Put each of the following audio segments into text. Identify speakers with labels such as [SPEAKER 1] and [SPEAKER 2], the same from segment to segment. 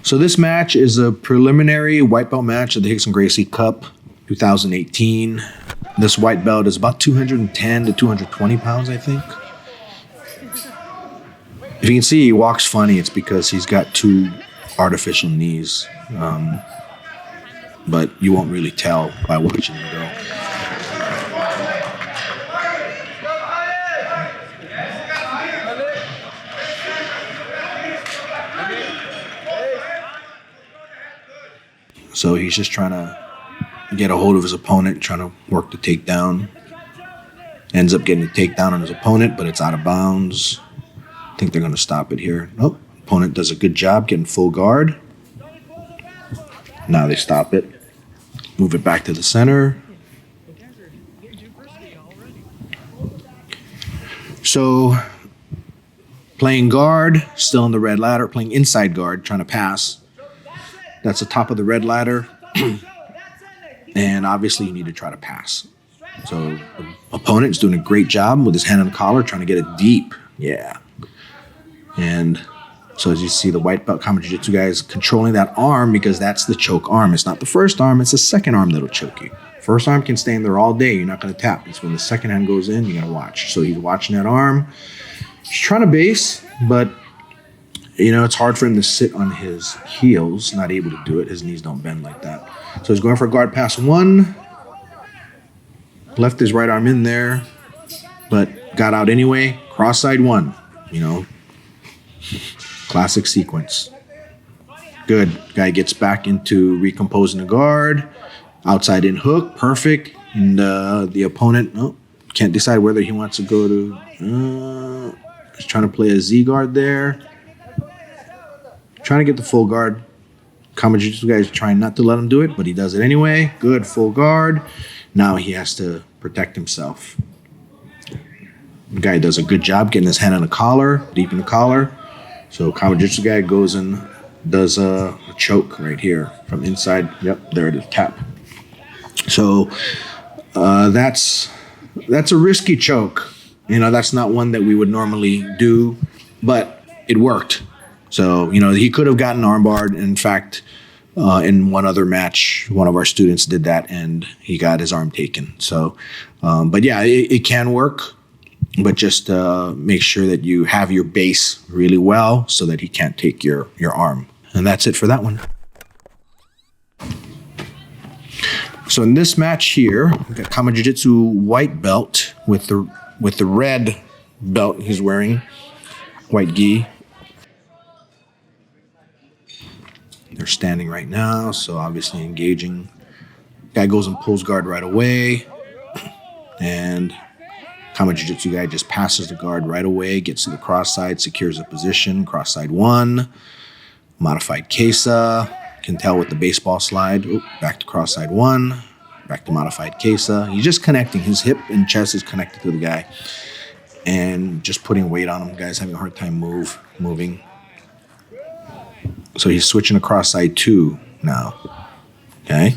[SPEAKER 1] So this match is a preliminary white belt match at the Hickson Gracie Cup 2018. This white belt is about 210 to 220 pounds, I think. If you can see, he walks funny. It's because he's got two artificial knees. But you won't really tell by watching him go. So he's just trying to get a hold of his opponent, trying to work the takedown. Ends up getting a takedown on his opponent, but it's out of bounds. I think they're going to stop it here. Nope. Opponent does a good job getting full guard. Now they stop it. Move it back to the center. So playing guard, still on the red ladder, playing inside guard, trying to pass. That's the top of the red ladder. And obviously you need to try to pass. So the opponent's doing a great job with his hand on the collar, trying to get it deep. Yeah. And so as you see, the white belt Kama Jiu-Jitsu guy is controlling that arm because that's the choke arm. It's not the first arm, it's the second arm that'll choke you. First arm can stay in there all day. You're not going to tap. It's when the second hand goes in, you're going to watch. So he's watching that arm. He's trying to base, but you know, it's hard for him to sit on his heels, not able to do it. His knees don't bend like that. So he's going for a guard pass one. Left his right arm in there, but got out anyway. Cross side one, you know. Classic sequence. Good. Guy gets back into recomposing the guard. Outside in hook. Perfect. And the opponent can't decide whether he wants to go to... he's trying to play a Z guard there. Trying to get the full guard. Kama Jiu-Jitsu guy is trying not to let him do it, but he does it anyway. Good, full guard. Now he has to protect himself. The guy does a good job getting his hand on the collar, deep in the collar. So Kama Jiu-Jitsu guy goes and does a choke right here from inside. Yep, there it is, tap. So that's a risky choke. You know, that's not one that we would normally do, but it worked. So, you know, he could have gotten armbarred. In fact, in one other match, one of our students did that and he got his arm taken. So, but yeah, it can work, but just make sure that you have your base really well so that he can't take your arm. And that's it for that one. So in this match here, we got Kama Jiu-Jitsu white belt with the red belt he's wearing, white gi. They're standing right now, so obviously engaging. Guy goes and pulls guard right away. And Kama Jiu-Jitsu guy just passes the guard right away, gets to the cross side, secures a position, cross side one. Modified Kesa. Can tell with the baseball slide. Back to cross side one. Back to modified Kesa. He's just connecting. His hip and chest is connected to the guy. And just putting weight on him. The guy's having a hard time moving. So he's switching to cross side two now. Okay.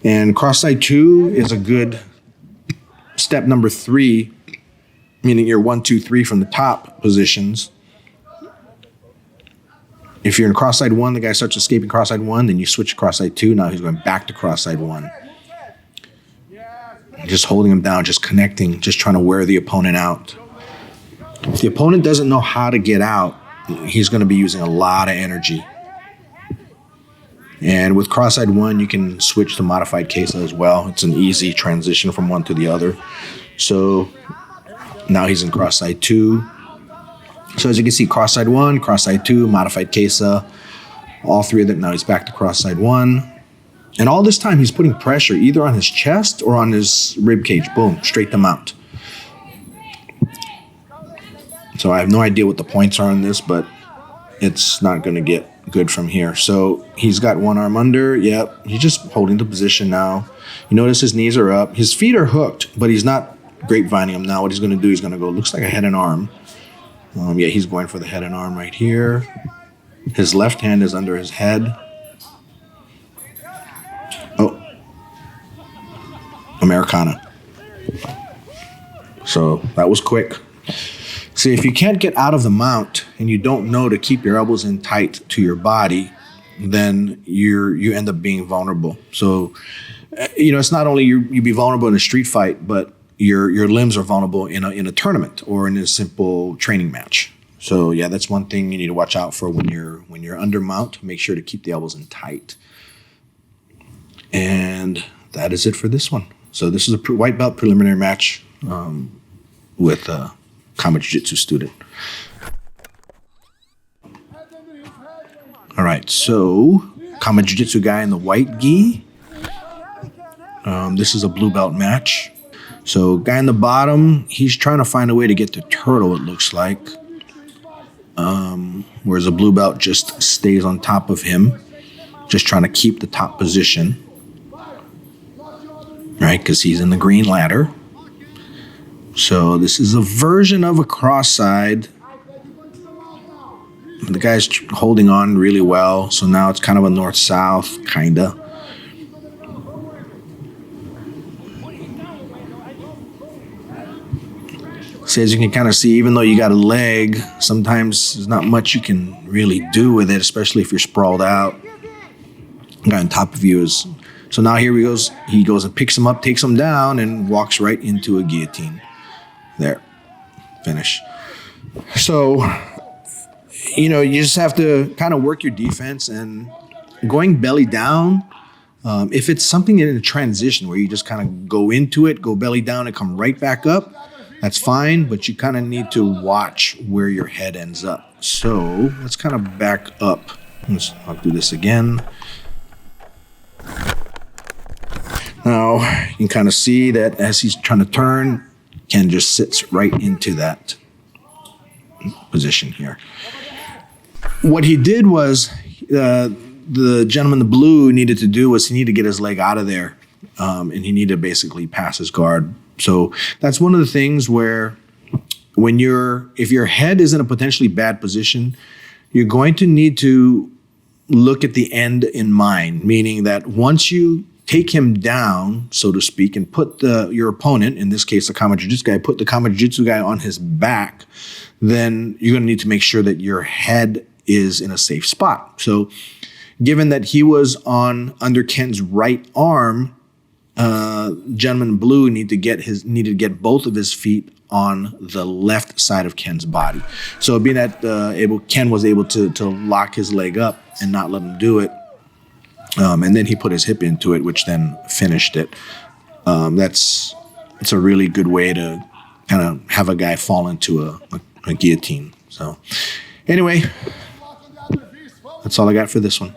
[SPEAKER 1] And cross side two is a good step number 3, meaning you're 1, 2, 3 from the top positions. If you're in cross side one, the guy starts escaping cross side one, then you switch to cross side two. Now he's going back to cross side one. Just holding him down, just connecting, just trying to wear the opponent out. If the opponent doesn't know how to get out, he's going to be using a lot of energy. And with cross side one, you can switch to modified Kesa as well. It's an easy transition from one to the other. So now he's in cross side two. So as you can see, cross side one, cross side two, modified Kesa, all three of them. Now he's back to cross side one. And all this time he's putting pressure either on his chest or on his rib cage. Boom, straight to mount. So I have no idea what the points are on this, but it's not going to get good from here. So he's got one arm under. Yep, he's just holding the position now. You notice his knees are up. His feet are hooked, but he's not grapevining them now. What he's going to do, he's going to go, looks like a head and arm. Yeah, he's going for the head and arm right here. His left hand is under his head. Oh. Americana. So that was quick. See, if you can't get out of the mount and you don't know to keep your elbows in tight to your body, then you end up being vulnerable. So, it's not only you be vulnerable in a street fight, but your limbs are vulnerable in a tournament or in a simple training match. So yeah, that's one thing you need to watch out for when you're under mount. Make sure to keep the elbows in tight. And that is it for this one. So this is a white belt preliminary match with a Kama Jiu-Jitsu student. All right, so Kama Jiu-Jitsu guy in the white gi. This is a blue belt match. So guy in the bottom, he's trying to find a way to get to turtle, it looks like. Whereas a blue belt just stays on top of him, just trying to keep the top position. Right, because he's in the green ladder. So this is a version of a cross side. The guy's holding on really well. So now it's kind of a north-south, kind of. So as you can kind of see, even though you got a leg, sometimes there's not much you can really do with it, especially if you're sprawled out. The guy on top of you is... So now here he goes. He goes and picks him up, takes him down, and walks right into a guillotine. There. Finish. So, you just have to kind of work your defense and going belly down. If it's something in a transition where you just kind of go into it, go belly down, and come right back up, that's fine, but you kind of need to watch where your head ends up. So let's kind of back up. I'll do this again. Now, you can kind of see that as he's trying to turn, Ken just sits right into that position here. What he did was, the gentleman in the blue needed to do was he needed to get his leg out of there, and he needed to basically pass his guard. So that's one of the things where if your head is in a potentially bad position, you're going to need to look at the end in mind, meaning that once you take him down, so to speak, and put your opponent, in this case the Kama Jiu-Jitsu guy, put the Kama Jiu-Jitsu guy on his back, then you're going to need to make sure that your head is in a safe spot. So given that he was under Ken's right arm, gentleman in blue needed to get both of his feet on the left side of Ken's body. So being that Ken was able to lock his leg up and not let him do it, and then he put his hip into it, which then finished it. It's a really good way to kind of have a guy fall into a guillotine. So anyway, that's all I got for this one.